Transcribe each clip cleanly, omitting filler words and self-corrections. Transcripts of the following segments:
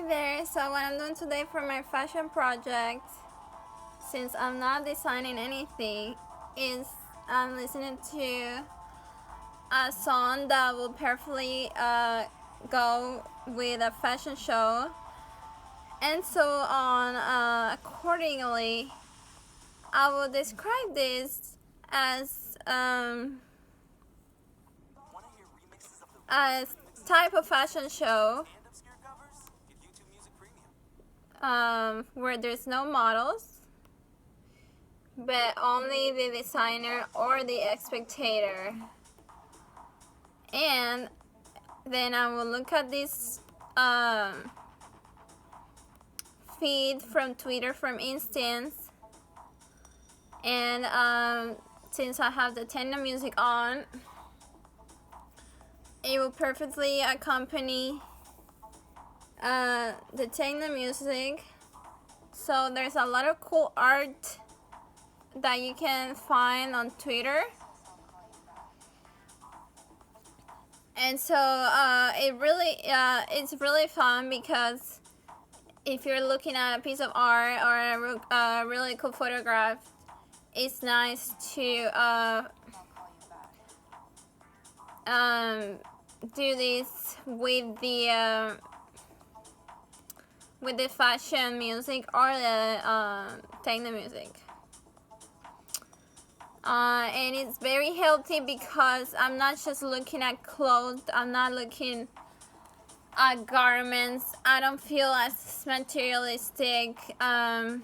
Hi there, so what I'm doing today for my fashion project, since I'm not designing anything, is I'm listening to a song that will perfectly go with a fashion show, and so on. Accordingly, I will describe this as a type of fashion show where there's no models, but only the designer or the spectator. And then I will look at this feed from Twitter, from Instance, and since I have the techno music on, it will perfectly accompany the techno music. So there's a lot of cool art that you can find on Twitter. And so it's really fun because if you're looking at a piece of art or a really cool photograph, it's nice to do this with the fashion music or the techno music. And it's very healthy because I'm not just looking at clothes, I'm not looking at garments. I don't feel as materialistic. I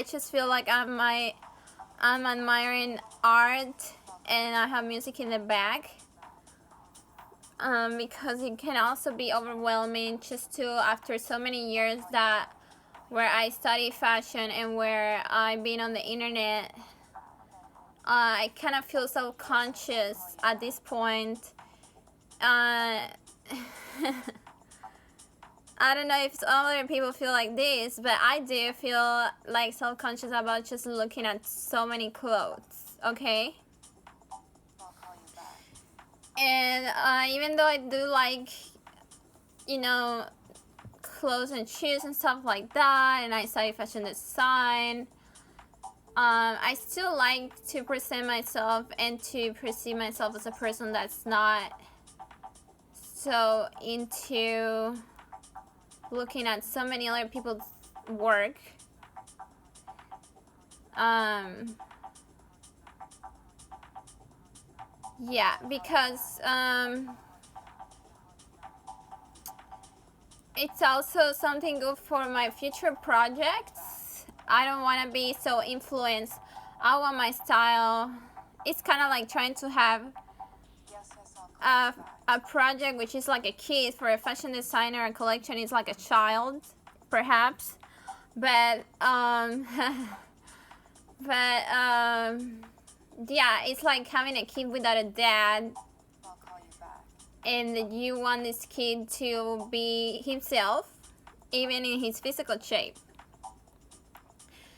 just feel like I'm admiring art and I have music in the back. Because it can also be overwhelming just to, after so many years that where I study fashion and where I've been on the internet, I kind of feel self-conscious at this point. I don't know if other people feel like this, but I do feel like self-conscious about just looking at so many clothes, okay? And even though I do like, clothes and shoes and stuff like that, and I study fashion design, I still like to present myself and to perceive myself as a person that's not so into looking at so many other people's work. Yeah, because it's also something good for my future projects. I don't want to be so influenced. I want my style. It's kind of like trying to have a project which is like a kid. For a fashion designer, a collection is like a child, perhaps. But yeah, it's like having a kid without a dad, and you want this kid to be himself, even in his physical shape.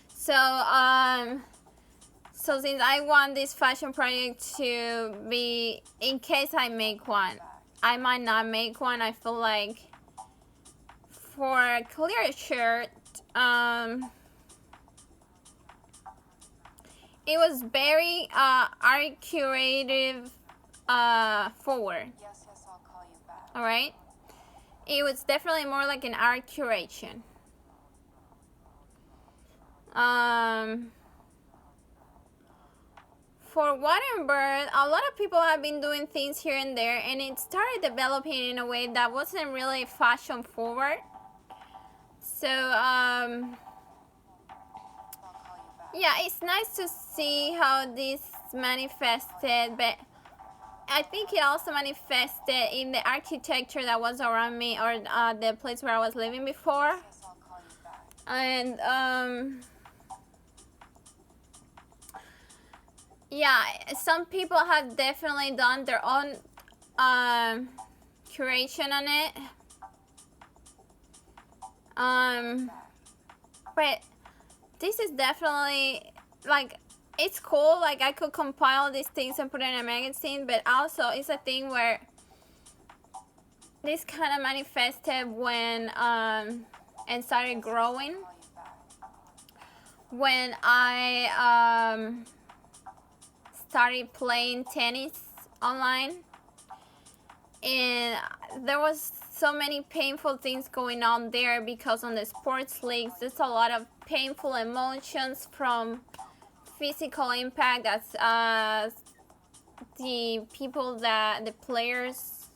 So since I want this fashion project to be, in case I make one, I might not make one. I feel like for a clear shirt, it was very art curative forward. Alright? It was definitely more like an art curation. For Water Bird, a lot of people have been doing things here and there, and it started developing in a way that wasn't really fashion forward. So, yeah, it's nice to see how this manifested, but I think it also manifested in the architecture that was around me, or the place where I was living before. And yeah, some people have definitely done their own curation on it. But this is definitely, like, it's cool. Like, I could compile these things and put it in a magazine, but also it's a thing where this kind of manifested when and started growing when I started playing tennis online, and there was so many painful things going on there because on the sports leagues there's a lot of painful emotions from physical impact that's the people that the players,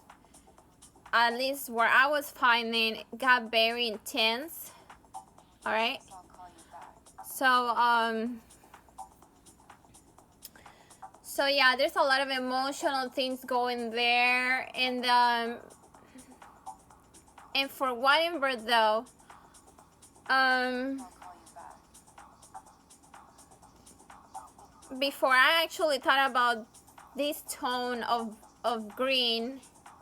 at least where I was finding, got very intense. All right, so yeah, there's a lot of emotional things going there, and for Wittenberg though, before I actually thought about this tone of green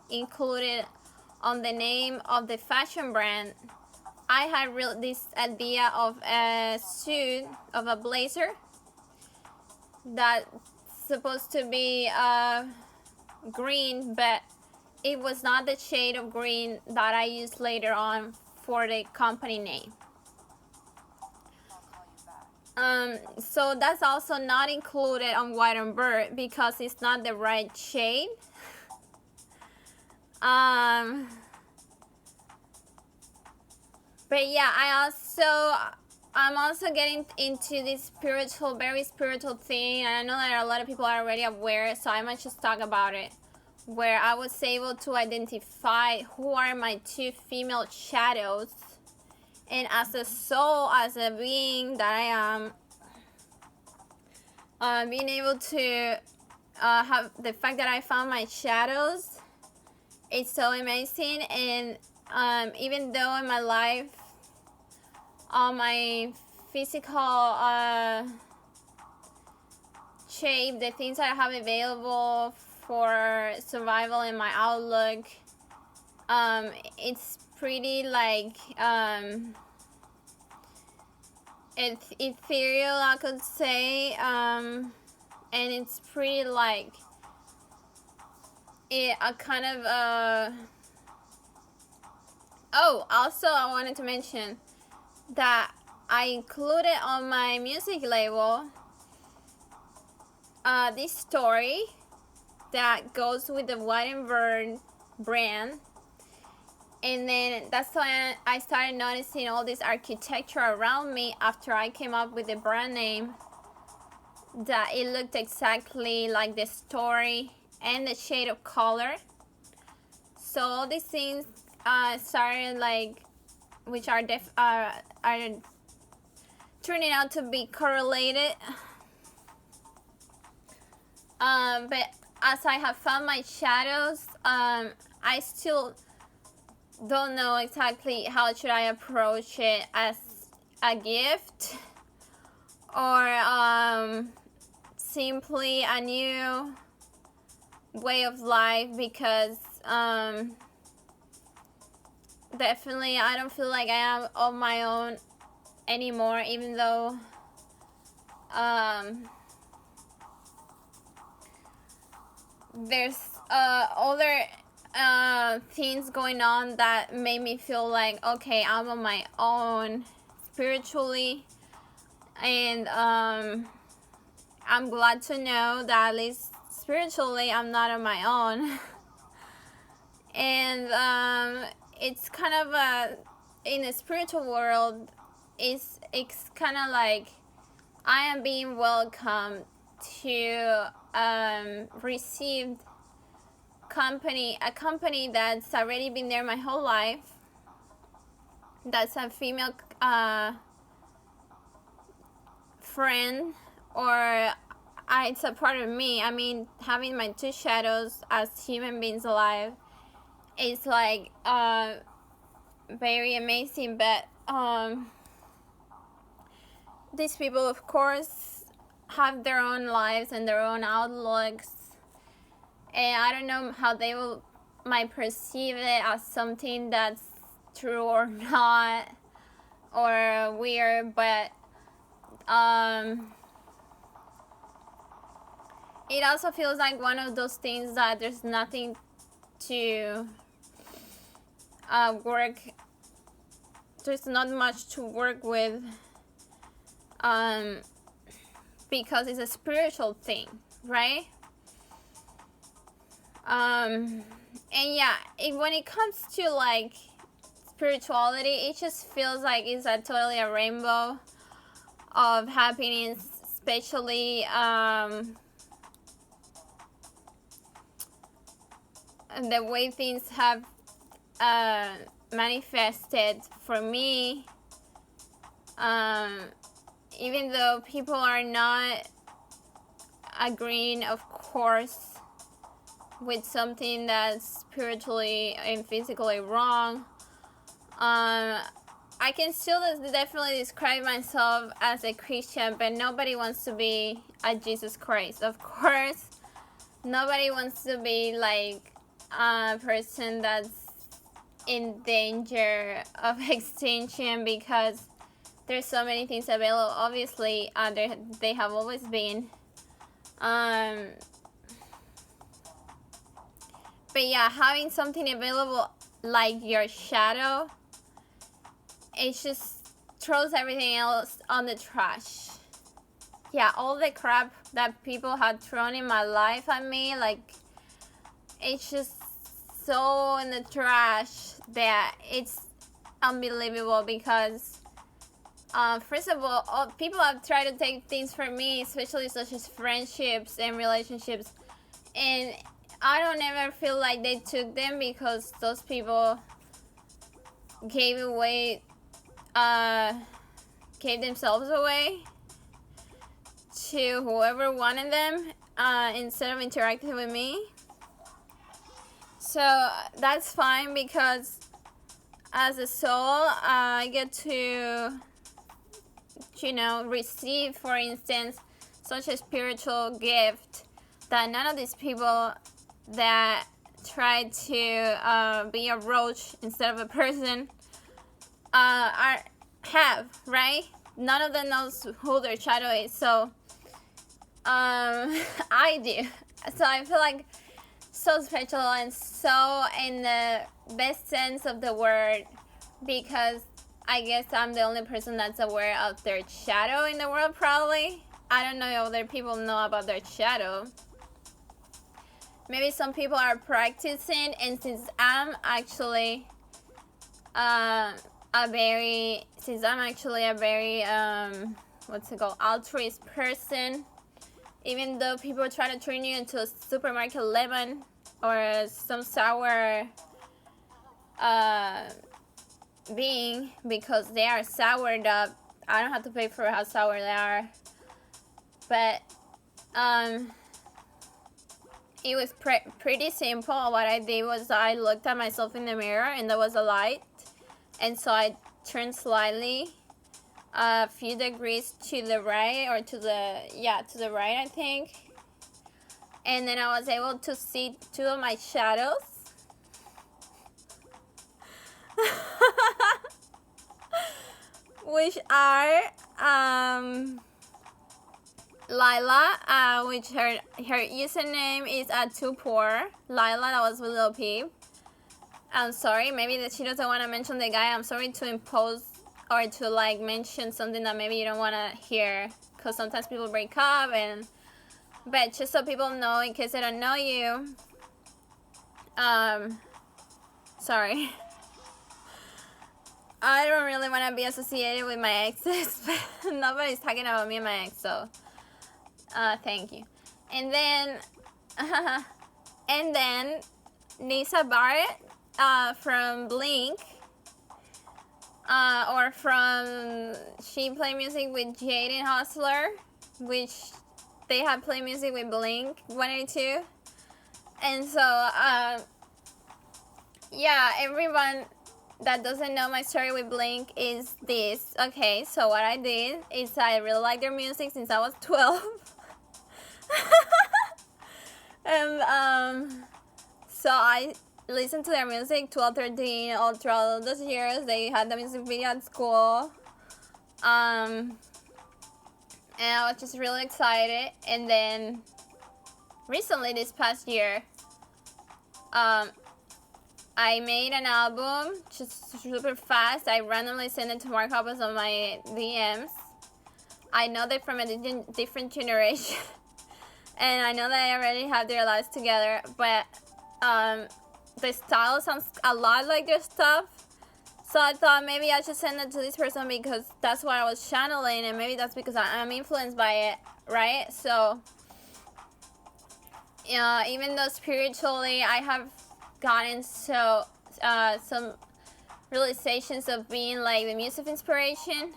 included on the name of the fashion brand, I had this idea of a suit, of a blazer that's supposed to be green, but it was not the shade of green that I used later on for the company name. So that's also not included on White and Bird because it's not the right shade. But yeah, I'm also getting into this spiritual, very spiritual thing, and I know that a lot of people are already aware, so I might just talk about it, where I was able to identify who are my two female shadows, and as a soul, as a being that I am, being able to have the fact that I found my shadows, it's so amazing. And even though in my life, all my physical shape, the things that I have available for survival and my outlook, it's pretty like ethereal, I could say, and it's pretty like a kind of oh, also I wanted to mention that I included on my music label this story that goes with the White and Bird brand. And then that's when I started noticing all this architecture around me after I came up with the brand name, that it looked exactly like the story and the shade of color. So all these things started like, which are turning out to be correlated. But as I have found my shadows, I still don't know exactly how should I approach it, as a gift or simply a new way of life, because definitely I don't feel like I am on my own anymore, even though there's other things going on that made me feel like, okay, I'm on my own spiritually, and I'm glad to know that at least spiritually I'm not on my own. And it's kind of in the spiritual world, it's kind of like I am being welcomed to receive a company that's already been there my whole life, that's a female friend, or it's a part of me. I mean, having my two shadows as human beings alive is like very amazing. But these people, of course, have their own lives and their own outlooks, and I don't know how they might perceive it as something that's true or not, or weird. But it also feels like one of those things that there's nothing to work. There's not much to work with, because it's a spiritual thing, right? And yeah, when it comes to like spirituality, it just feels like it's totally a rainbow of happiness, especially the way things have manifested for me. Even though people are not agreeing, of course, with something that's spiritually and physically wrong, I can still definitely describe myself as a Christian, but nobody wants to be a Jesus Christ. Of course, nobody wants to be like a person that's in danger of extinction, because there's so many things available. Obviously, they have always been. But yeah, having something available like your shadow, it just throws everything else on the trash. Yeah, all the crap that people had thrown in my life at me, like, it's just so in the trash that it's unbelievable. Because first of all, people have tried to take things from me, especially such as friendships and relationships, and I don't ever feel like they took them, because those people gave themselves away to whoever wanted them, instead of interacting with me. So that's fine, because as a soul, I get to, receive, for instance, such a spiritual gift that none of these people that tried to be a roach instead of a person have, right? None of them knows who their shadow is, so I do. So I feel like so special and so in the best sense of the word, because I guess I'm the only person that's aware of their shadow in the world, probably. I don't know if other people know about their shadow. Maybe some people are practicing, and since I'm actually a very altruist person, even though people try to turn you into a supermarket lemon or some sour being because they are soured up, I don't have to pay for how sour they are. But it was pretty simple. What I did was I looked at myself in the mirror, and there was a light, and so I turned slightly a few degrees to the right, or to the right, I think, and then I was able to see two of my shadows. Which are Lila, which her username is @2poor. Lila, that was with little P. I'm sorry, maybe that she doesn't want to mention the guy. I'm sorry to impose or to like mention something that maybe you don't want to hear, because sometimes people break up, but just so people know, in case they don't know you, sorry. I don't really want to be associated with my exes, but nobody's talking about me and my ex, so thank you. And then Nisa Barrett from Blink, or from She Play Music with Jaden Hustler, which they have played music with Blink 182. And so yeah, everyone that doesn't know my story with Blink is this. Okay, so what I did is I really like their music since I was 12. And so I listened to their music 12, 13, all throughout those years. They had the music video at school. And I was just really excited. And then recently, this past year, I made an album just super fast. I randomly sent it to Mark Hoppus on my DMs. I know they're from a different generation. And I know that they already have their lives together. But the style sounds a lot like their stuff. So I thought maybe I should send it to this person because that's what I was channeling. And maybe that's because I'm influenced by it, right? So even though spiritually I have gotten some realizations of being like the muse of inspiration,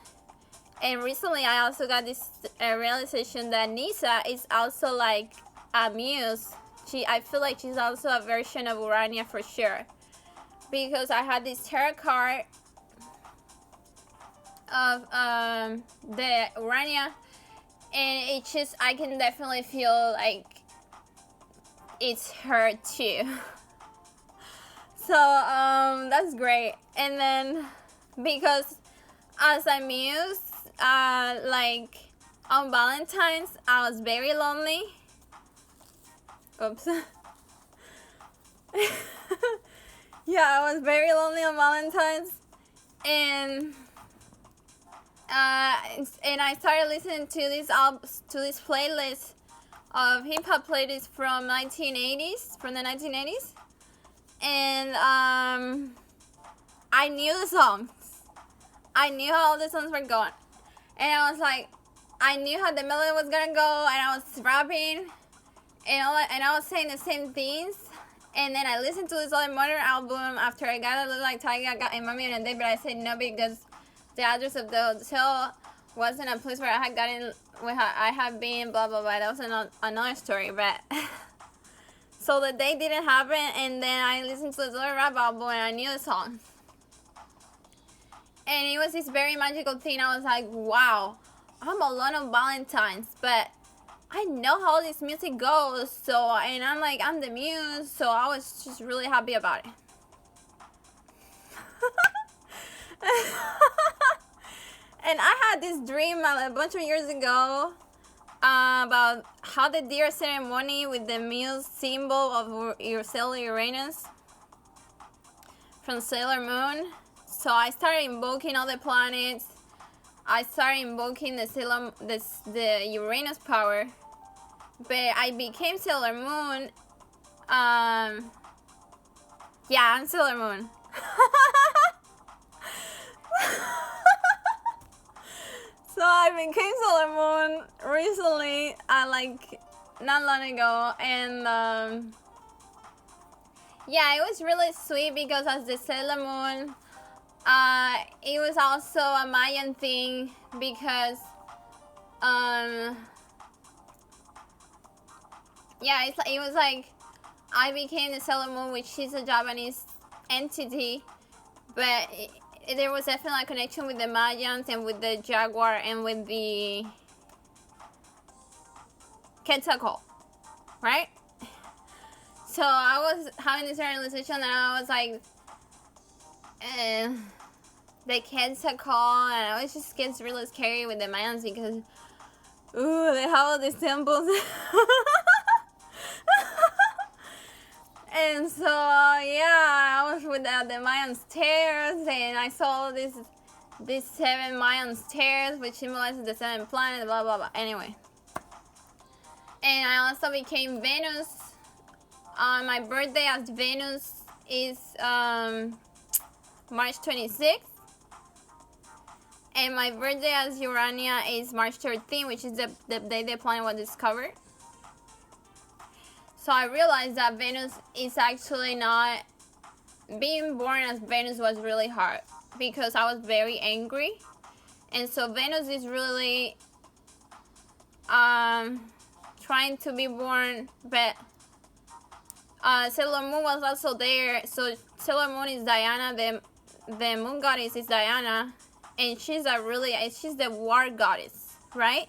and recently I also got this realization that Nisa is also like a muse. I feel like she's also a version of Urania for sure, because I had this tarot card of the Urania, and I can definitely feel like it's her too. So that's great. And then because as a muse, like on Valentine's, I was very lonely. Oops. Yeah, I was very lonely on Valentine's, and I started listening to this playlist of hip hop playlists from the 1980s, and I knew the songs. I knew how all the songs were going, and I was like, I knew how the melody was gonna go, and I was rapping, and I was saying the same things. And then I listened to this other modern album after I got a little like Tiger got in Mami on a day, but I said no because the address of the hotel wasn't a place where I had gotten, where I had been, blah blah blah. That was another story, but so the day didn't happen, and then I listened to this other rap album and I knew the song, and it was this very magical thing. I was like, wow, I'm alone on Valentine's, but I know how this music goes, so, and I'm the muse, so I was just really happy about it. And I had this dream a bunch of years ago about how the deer ceremony with the muse symbol of Sailor Uranus from Sailor Moon. So I started invoking all the planets. I started invoking the Uranus power. But I became Sailor Moon. Yeah, I'm Sailor Moon. So I became Sailor Moon recently, like not long ago, and yeah, it was really sweet because as the Sailor Moon, it was also a Mayan thing because yeah, it was like I became the Sailor Moon, which is a Japanese entity, but there was definitely a connection with the Mayans and with the jaguar and with the Quetzalcoatl, right? So I was having this realization and I was like, the Quetzalcoatl, and I was just gets really scary with the Mayans because, ooh, they have all these temples. And so, yeah, I was with the Mayan stairs, and I saw these 7 Mayan stairs, which symbolizes the 7 planets, blah, blah, blah. Anyway. And I also became Venus. My birthday as Venus is March 26th. And my birthday as Urania is March 13th, which is the day the planet was discovered. So I realized that Venus is actually not, being born as Venus was really hard because I was very angry. And so Venus is really trying to be born, but Sailor Moon was also there. So Sailor Moon is Diana, the moon goddess is Diana, and she's the war goddess, right?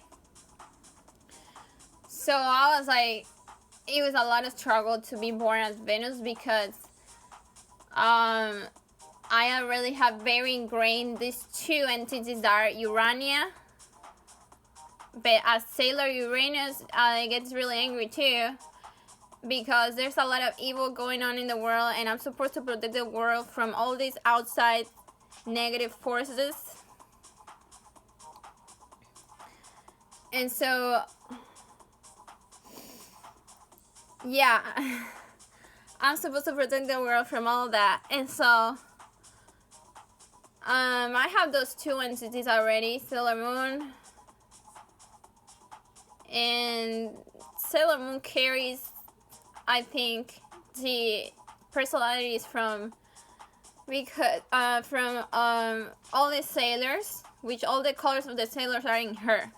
So I was like, it was a lot of struggle to be born as Venus because I already have very ingrained these 2 entities that are Urania. But as Sailor Uranus, it gets really angry too because there's a lot of evil going on in the world, and I'm supposed to protect the world from all these outside negative forces. And so, yeah, I'm supposed to protect the world from all that. And so, I have those two entities already, Sailor Moon. And Sailor Moon carries, I think, the personalities from all the sailors, which all the colors of the sailors are in her.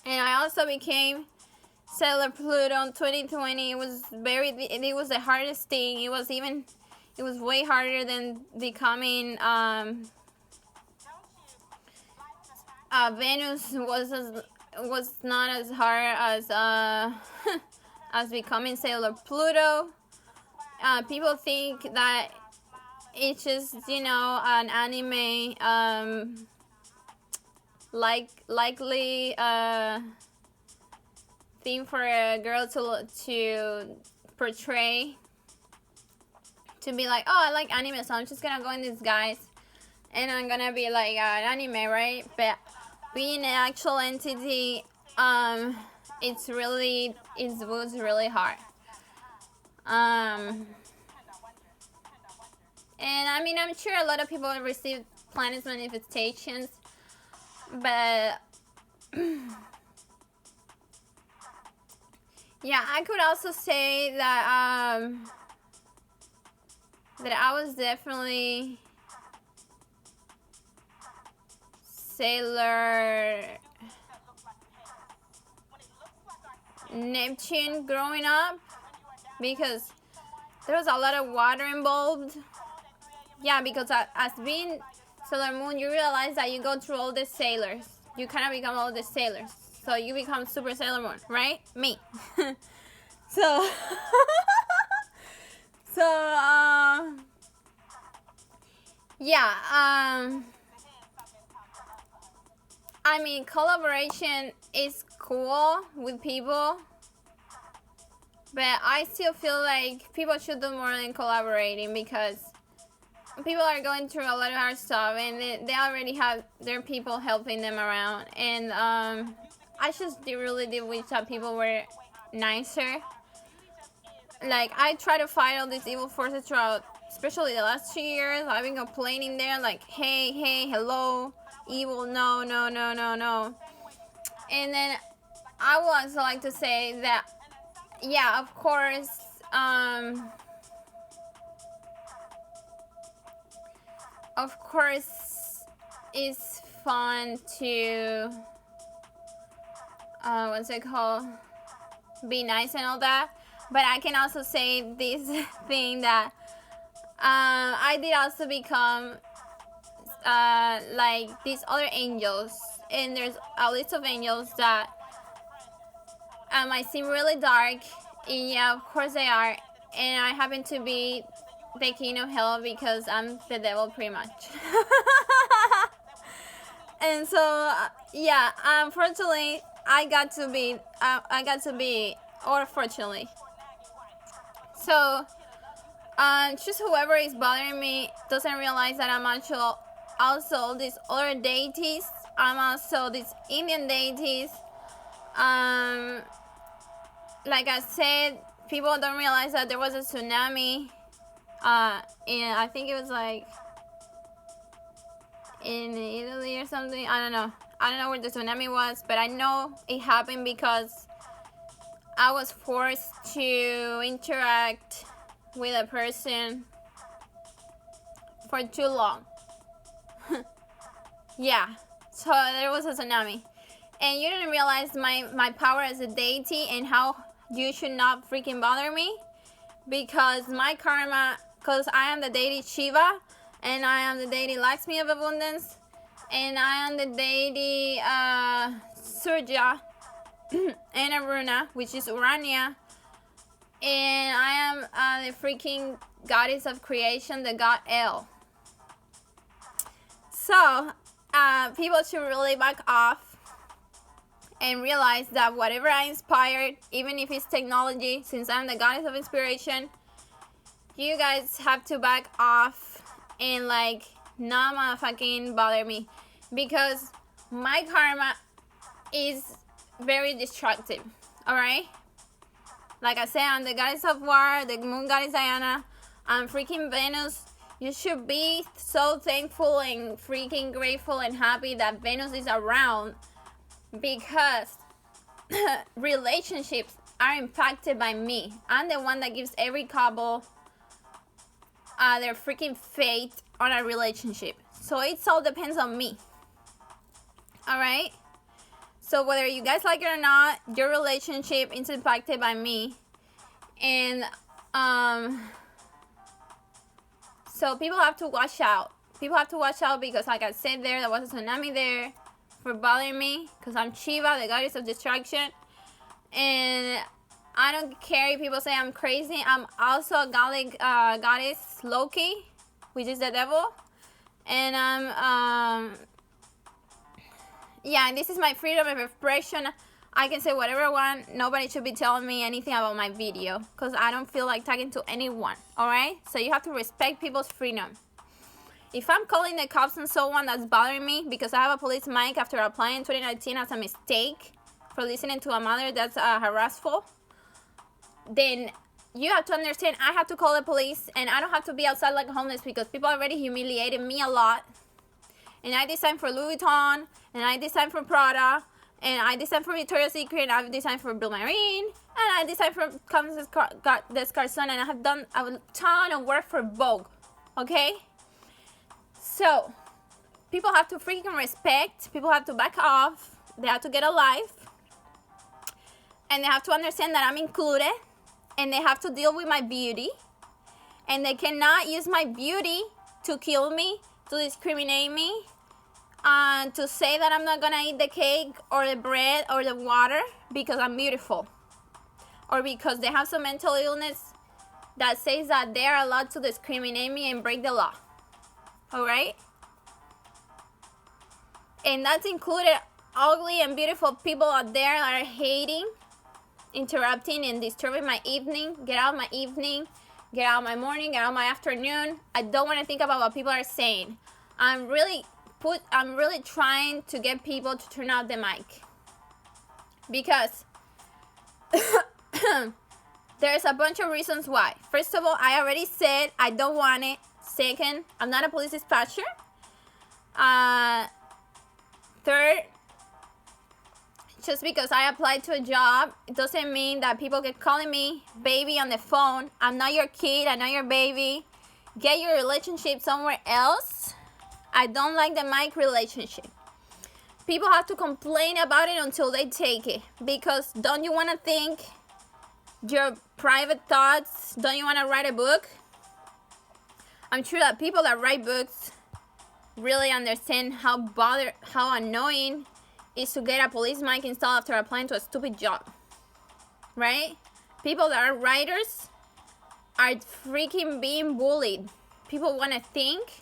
And I also became Sailor Pluto in 2020. It was the hardest thing. It was way harder than becoming Venus. Was not as hard as as becoming Sailor Pluto. People think that it's just, an anime likely thing for a girl to portray, to be like, oh, I like anime, so I'm just gonna go in disguise and I'm gonna be like an anime, right? But being an actual entity, it was really hard. And I mean, I'm sure a lot of people have received planets manifestations, but yeah, I could also say that I was definitely Sailor Neptune growing up, because there was a lot of water involved. Yeah, because as being Sailor Moon, you realize that you go through all the sailors. You kind of become all the sailors. So you become Super Sailor Moon, right? Me. So, yeah, I mean, collaboration is cool with people, but I still feel like people should do more than collaborating, because people are going through a lot of hard stuff, and they already have their people helping them around. And I just really did wish that people were nicer. Like, I try to fight all these evil forces throughout, especially the last 2 years. I've been complaining there, like, hey, hello, evil, no. And then I would also like to say that, yeah, of course, it's fun to, be nice and all that. But I can also say this thing that I did also become like these other angels, and there's a list of angels that might seem really dark, and yeah, of course they are, and I happen to be the king of hell because I'm the devil, pretty much. And so yeah, unfortunately I got to be, or fortunately. So just whoever is bothering me doesn't realize that I'm actually also these other deities. I'm also these Indian deities. Like I said, people don't realize that there was a tsunami. And I think it was like in Italy or something. I don't know where the tsunami was, but I know it happened because I was forced to interact with a person for too long. Yeah, so there was a tsunami. And you didn't realize my power as a deity and how you should not freaking bother me, because my karma, because I am the deity Shiva, and I am the deity Lakshmi of abundance, and I am the deity Surya and Aruna, which is Urania, and I am the freaking goddess of creation, the god El. So people should really back off and realize that whatever I inspired, even if it's technology, since I'm the goddess of inspiration, you guys have to back off and like not motherfucking bother me, because my karma is very destructive. Alright? Like I said, I'm the goddess of war, the moon goddess Diana, I'm freaking Venus. You should be so thankful and freaking grateful and happy that Venus is around, because relationships are impacted by me. I'm the one that gives every couple their freaking fate on a relationship. So it all depends on me. Alright? So whether you guys like it or not, your relationship is impacted by me. And so people have to watch out. People have to watch out, because like I said, there was a tsunami there for bothering me, because I'm Shiva, the goddess of destruction. And I don't care if people say I'm crazy. I'm also a Gallic goddess, Loki, which is the devil. And I'm, yeah, and this is my freedom of expression. I can say whatever I want. Nobody should be telling me anything about my video, because I don't feel like talking to anyone, alright? So you have to respect people's freedom. If I'm calling the cops on someone that's bothering me because I have a police mic after applying in 2019 as a mistake for listening to a mother that's harassful, then you have to understand I have to call the police, and I don't have to be outside like homeless, because people already humiliated me a lot. And I designed for Louis Vuitton, and I designed for Prada, and I designed for Victoria's Secret, and I've designed for Bill Marine, and I designed for Descartes, and I have done a ton of work for Vogue, okay? So, people have to freaking respect, people have to back off, they have to get a life, and they have to understand that I'm included, and they have to deal with my beauty, and they cannot use my beauty to kill me, to discriminate me, to say that I'm not gonna eat the cake or the bread or the water because I'm beautiful, or because they have some mental illness that says that they are allowed to discriminate me and break the law. Alright? And that's included ugly and beautiful people out there that are hating, interrupting and disturbing my evening. Get out of my evening, get out of my morning, get out of my afternoon. I don't want to think about what people are saying. I'm really trying to get people to turn out the mic, because there's a bunch of reasons why. First of all, I already said I don't want it. Second, I'm not a police dispatcher. Third, just because I applied to a job, it doesn't mean that people get calling me baby on the phone. I'm not your kid, I'm not your baby. Get your relationship somewhere else. I don't like the mic relationship. People have to complain about it until they take it. Because don't you want to think your private thoughts? Don't you want to write a book? I'm sure that people that write books really understand how annoying it is to get a police mic installed after applying to a stupid job. Right? People that are writers are freaking being bullied. People want to think.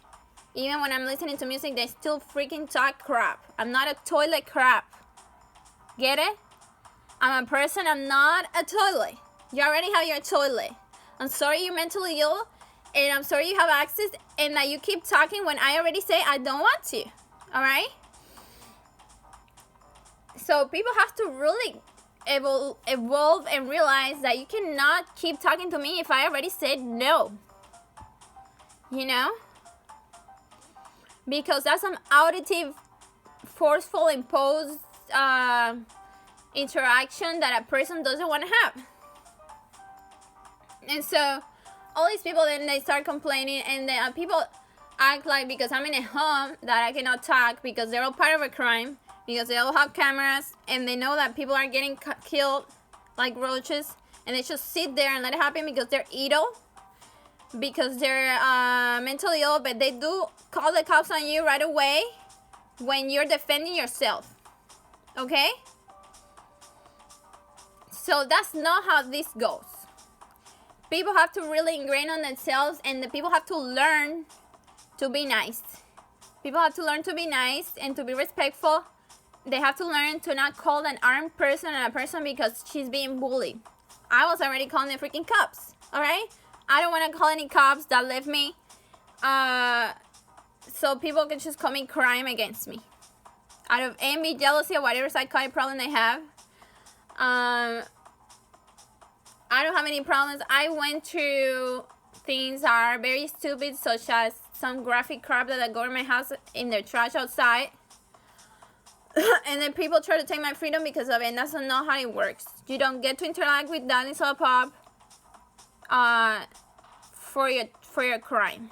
Even when I'm listening to music, they still freaking talk crap. I'm not a toilet crap. Get it? I'm a person, I'm not a toilet. You already have your toilet. I'm sorry you're mentally ill, and I'm sorry you have access, and that you keep talking when I already say I don't want to. Alright? So people have to really evolve and realize that you cannot keep talking to me if I already said no. You know? Because that's some auditive, forceful, imposed interaction that a person doesn't want to have. And so all these people, then they start complaining, and then people act like because I'm in a home that I cannot talk, because they're all part of a crime, because they all have cameras, and they know that people are getting killed like roaches, and they just sit there and let it happen because they're evil, because they're mentally ill, but they do call the cops on you right away when you're defending yourself. Okay? So that's not how this goes. People have to really ingrain on themselves, and the people have to learn to be nice. People have to learn to be nice and to be respectful, they have to learn to not call an armed person a person because she's being bullied. I was already calling the freaking cops, alright? I don't want to call any cops that left me so people can just commit crime against me. Out of envy, jealousy, or whatever psychotic problem they have. I don't have any problems. I went through things that are very stupid, such as some graphic crap that the government has in their trash outside. And then people try to take my freedom because of it, and that's not how it works. You don't get to interact with Danny Soda Pop for your crime.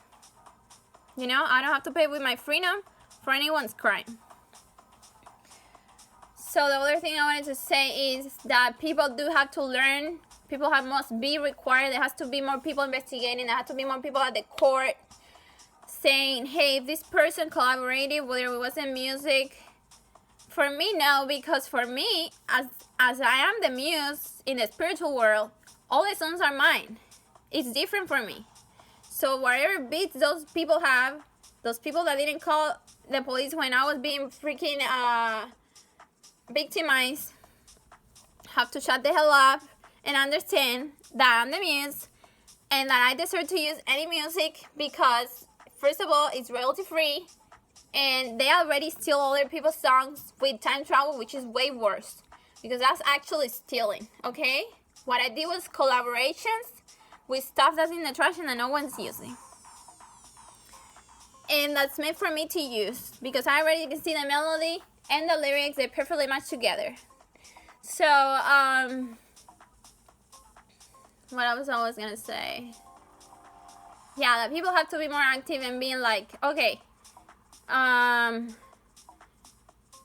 You know, I don't have to pay with my freedom for anyone's crime. So the other thing I wanted to say is that people do have to learn. People must be required. There has to be more people investigating. There has to be more people at the court saying, hey, if this person collaborated, whether it was in music. For me, no, because for me, as I am the muse in the spiritual world, all the songs are mine. It's different for me. So whatever beats those people have, those people that didn't call the police when I was being freaking victimized, have to shut the hell up and understand that I'm the muse and that I deserve to use any music because, first of all, it's royalty free and they already steal other people's songs with time travel, which is way worse because that's actually stealing, okay? What I did was collaborations with stuff that's in the trash and that no one's using. And that's meant for me to use because I already can see the melody and the lyrics, they perfectly match together. So, what else I was gonna say? Yeah, that people have to be more active and being like, okay,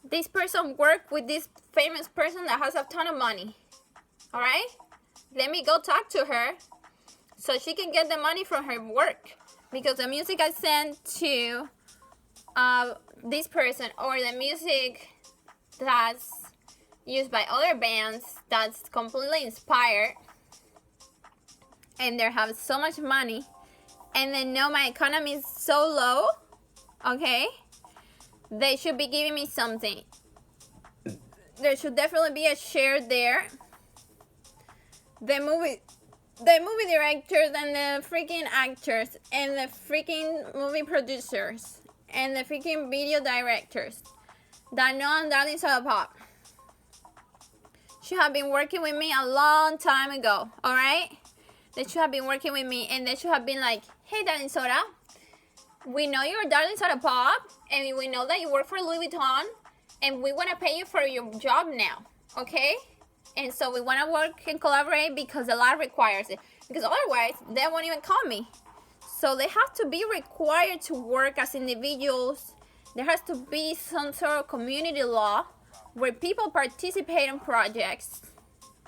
this person worked with this famous person that has a ton of money. Alright? Let me go talk to her so she can get the money from her work. Because the music I sent to this person or the music that's used by other bands that's completely inspired and they have so much money and they know my economy is so low, okay, they should be giving me something. There should definitely be a share there. The movie directors and the freaking actors and the freaking movie producers and the freaking video directors that know I'm Danny Soda Pop should have been working with me a long time ago, alright? They should have been working with me and they should have been like, hey Danny Soda, we know you're Danny Soda Pop and we know that you work for Louis Vuitton and we want to pay you for your job now, okay? And so we want to work and collaborate because the law requires it. Because otherwise, they won't even call me. So they have to be required to work as individuals. There has to be some sort of community law where people participate in projects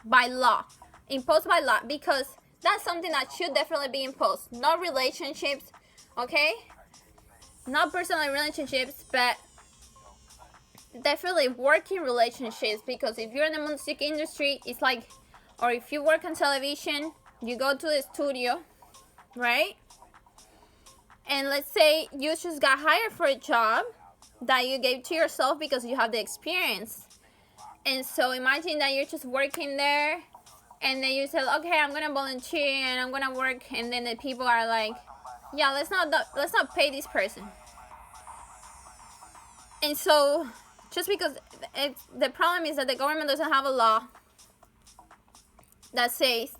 by law, imposed by law, because that's something that should definitely be imposed. Not relationships, okay? Not personal relationships, but definitely working relationships, because if you're in the music industry, it's like, or if you work on television, you go to the studio, right? And let's say you just got hired for a job that you gave to yourself because you have the experience. And so imagine that you're just working there and then you say, okay, I'm gonna volunteer and I'm gonna work, and then the people are like, yeah, let's not pay this person. And so just because the problem is that the government doesn't have a law that says,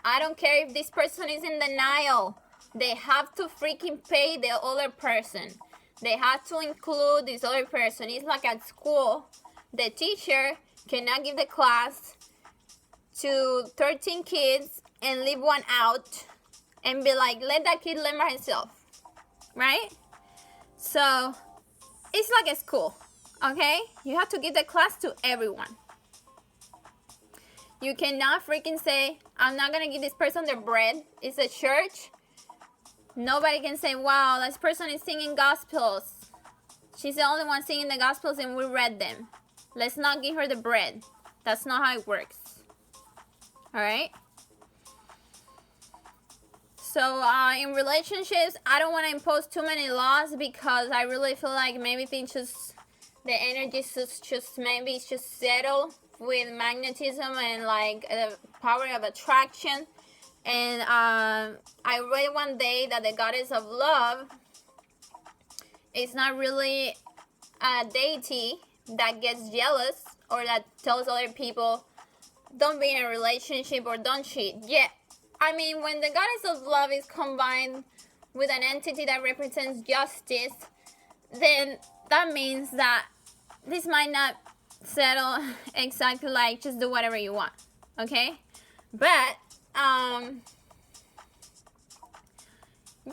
I don't care if this person is in denial, they have to freaking pay the other person. They have to include this other person. It's like at school, the teacher cannot give the class to 13 kids and leave one out and be like, let that kid learn by himself, right? So it's like a school, okay? You have to give the class to everyone. You cannot freaking say, I'm not going to give this person their bread. It's a church. Nobody can say, wow, this person is singing gospels. She's the only one singing the gospels and we read them. Let's not give her the bread. That's not how it works. Alright? So, in relationships, I don't want to impose too many laws because I really feel like maybe things just the energy is just maybe it's just settle with magnetism and like the power of attraction. And I read one day that the goddess of love is not really a deity that gets jealous or that tells other people don't be in a relationship or don't cheat. Yeah, I mean, when the goddess of love is combined with an entity that represents justice, then that means that this might not settle exactly like just do whatever you want, okay? But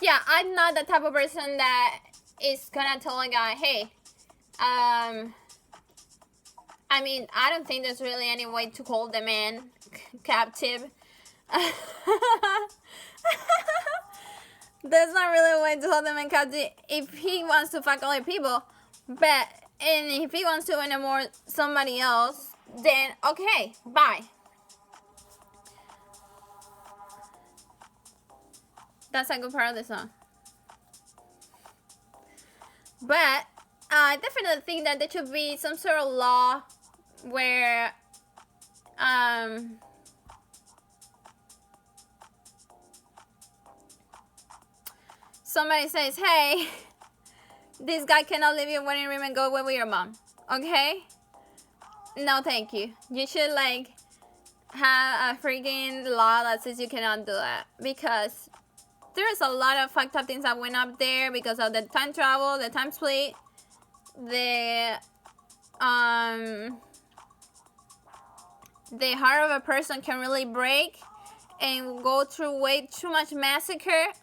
yeah, I'm not the type of person that is gonna tell a guy, hey, I mean, I don't think there's really any way to hold the man captive. There's not really a way to hold the man captive if he wants to fuck other people. But, and if he wants to enamor somebody else, then okay, bye. That's a good part of the song. But I definitely think that there should be some sort of law where somebody says, hey, this guy cannot leave your wedding ring and go away with your mom, okay? No, thank you. You should like have a freaking law that says you cannot do that, because there's a lot of fucked up things that went up there because of the time travel, the time split, the heart of a person can really break and go through way too much massacre,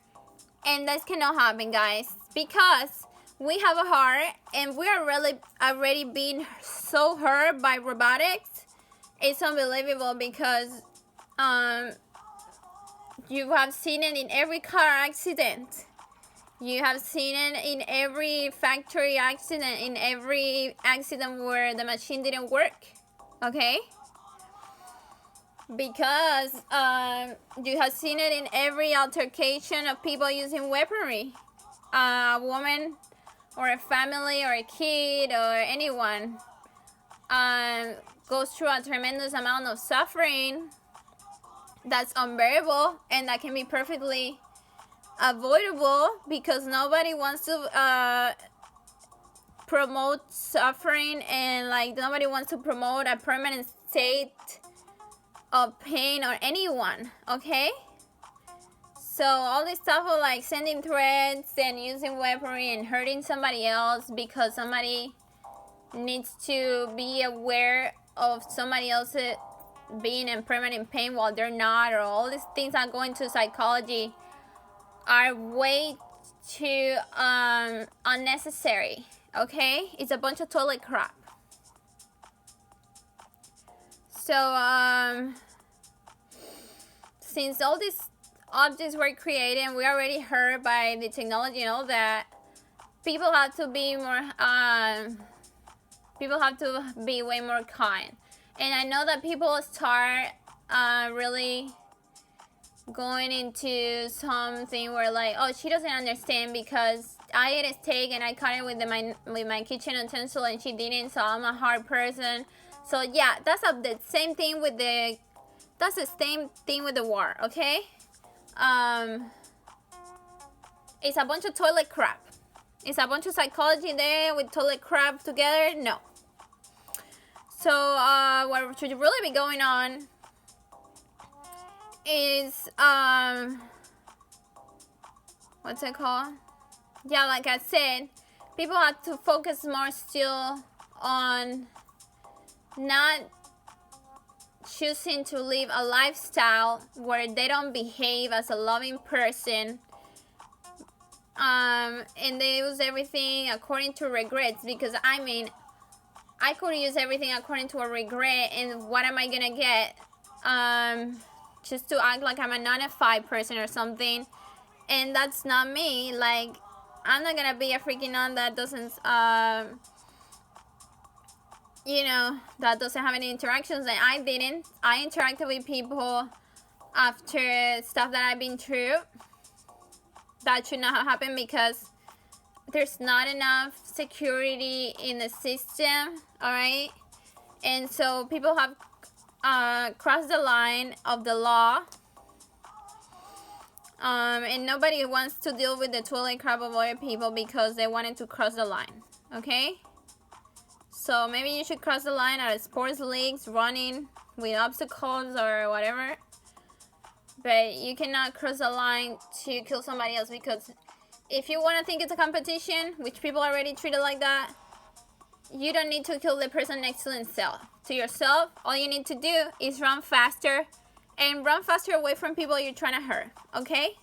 and this cannot happen, guys, because we have a heart and we are really already being so hurt by robotics. It's unbelievable, because you have seen it in every car accident. You have seen it in every factory accident, in every accident where the machine didn't work, okay? Because you have seen it in every altercation of people using weaponry. A woman or a family or a kid or anyone goes through a tremendous amount of suffering that's unbearable and that can be perfectly avoidable, because nobody wants to promote suffering, and like nobody wants to promote a permanent state of pain or anyone, okay? So all this stuff of like sending threats and using weaponry and hurting somebody else because somebody needs to be aware of somebody else being in permanent pain while they're not, or all these things that go into psychology are way too unnecessary, okay? It's a bunch of toilet crap. So since all these objects were created and we already heard by the technology and all that, people have to be more way more kind. And I know that people start really going into something where like, oh, she doesn't understand because I ate a steak and I cut it with my kitchen utensil and she didn't, so I'm a hard person. So yeah, that's the same thing with the war, okay? It's a bunch of toilet crap. It's a bunch of psychology there with toilet crap together. No. So what should really be going on is what's it called? Yeah, like I said, people have to focus more still on not choosing to live a lifestyle where they don't behave as a loving person, and they use everything according to regrets. Because I mean, I could use everything according to a regret, and what am I gonna get? Just to act like I'm a 9-to-5 person or something, and that's not me. Like, I'm not gonna be a freaking nun that doesn't that doesn't have any interactions. And I didn't. I interacted with people after stuff that I've been through. That should not have happened, because there's not enough security in the system, all right? And so people have crossed the line of the law, and nobody wants to deal with the toilet crap of other people because they wanted to cross the line, okay? So maybe you should cross the line at sports leagues, running with obstacles or whatever, but you cannot cross the line to kill somebody else, because if you want to think it's a competition, which people already treat it like that, you don't need to kill the person next to themselves. To yourself, all you need to do is run faster, and run faster away from people you're trying to hurt, okay?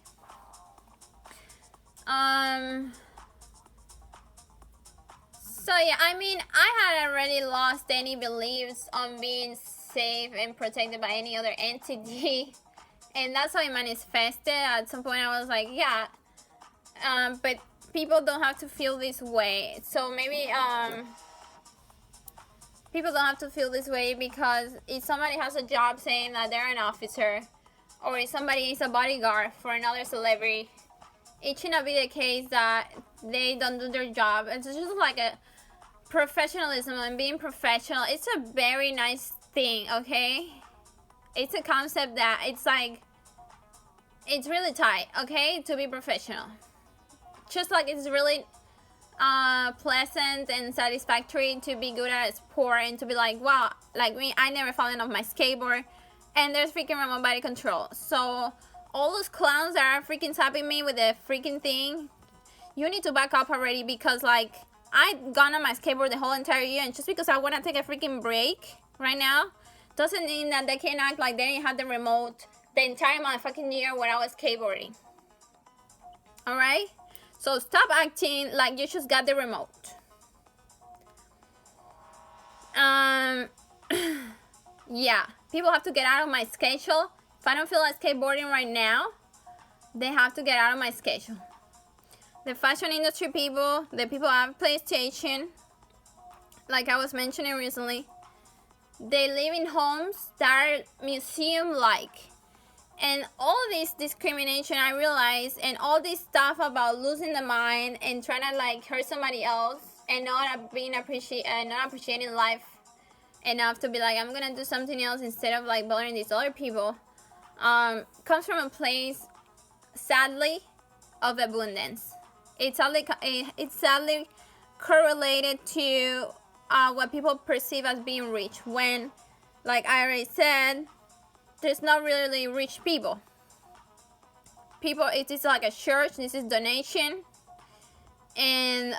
So yeah, I mean, I had already lost any beliefs on being safe and protected by any other entity, and that's how it manifested. At some point I was like, yeah, but people don't have to feel this way. So maybe people don't have to feel this way, because if somebody has a job saying that they're an officer, or if somebody is a bodyguard for another celebrity, it should not be the case that they don't do their job. It's just like a professionalism and being professional. It's a very nice thing, okay? It's a concept that it's like, it's really tight, okay, to be professional. Just like it's really pleasant and satisfactory to be good at a sport and to be like, wow, like me, I never fallen off my skateboard, and there's freaking remote body control. So all those clowns that are freaking tapping me with the freaking thing, you need to back up already, because like I've gone on my skateboard the whole entire year, and just because I want to take a freaking break right now doesn't mean that they can act like they didn't have the remote the entire motherfucking year when I was skateboarding. Alright? So stop acting like you just got the remote. Yeah, people have to get out of my schedule. If I don't feel like skateboarding right now, they have to get out of my schedule. The fashion industry people, the people who have PlayStation, like I was mentioning recently, they live in homes that are museum-like. And all this discrimination, I realize, and all this stuff about losing the mind and trying to like hurt somebody else and not appreciating life enough to be like, I'm gonna do something else instead of like bothering these other people, comes from a place, sadly, of abundance. It's sadly correlated to what people perceive as being rich, when, like I already said, there's not really rich people. It is like a church, this is donation. And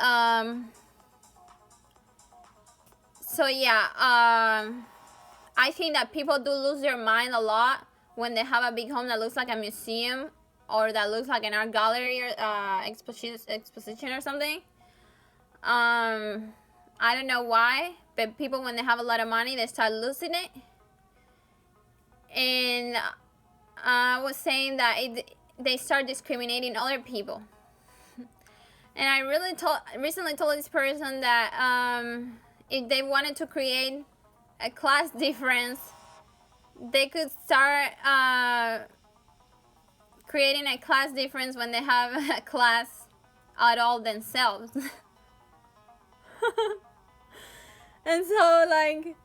so yeah, I think that people do lose their mind a lot when they have a big home that looks like a museum, or that looks like an art gallery or exposition or something. I don't know why, but people, when they have a lot of money, they start losing it. And I was saying that they start discriminating other people. And I recently told this person that if they wanted to create a class difference, they could start creating a class difference when they have a class at all themselves. And so, like,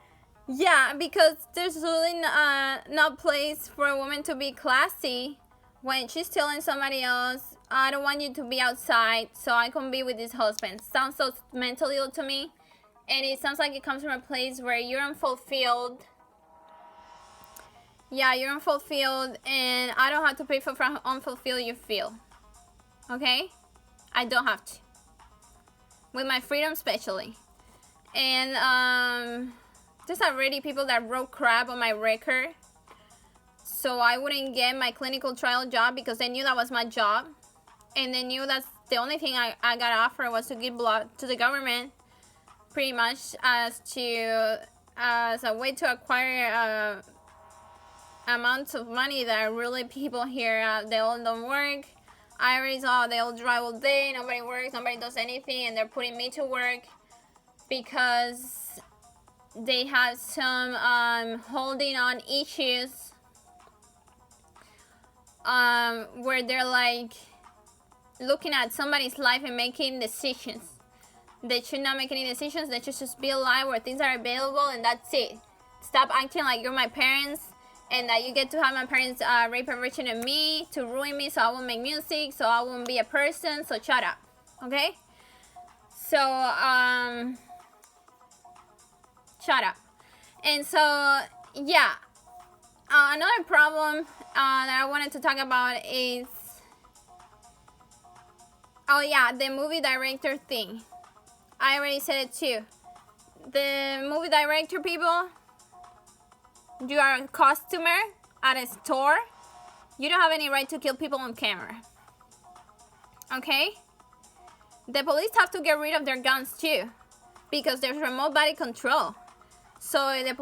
yeah, because there's really not place for a woman to be classy when she's telling somebody else, I don't want you to be outside so I can be with this husband. Sounds so mentally ill to me. And it sounds like it comes from a place where you're unfulfilled. Yeah, you're unfulfilled, and I don't have to pay for unfulfilled you feel. Okay? I don't have to. With my freedom, especially. And there's already people that wrote crap on my record, so I wouldn't get my clinical trial job, because they knew that was my job, and they knew that the only thing I got offered was to give blood to the government, pretty much as a way to acquire amounts of money that really people here, they all don't work. I already saw they all drive all day, nobody works, nobody does anything, and they're putting me to work because they have some holding on issues where they're like, looking at somebody's life and making decisions. They should not make any decisions. They should just be alive where things are available, and that's it. Stop acting like you're my parents and that you get to have my parents rape a version of me to ruin me so I won't make music, so I won't be a person. So shut up, okay? So, shut up. And so, yeah. Another problem that I wanted to talk about is, oh yeah, the movie director thing. I already said it too. The movie director people, you are a customer at a store. You don't have any right to kill people on camera. Okay? The police have to get rid of their guns too, because there's remote body control. So the police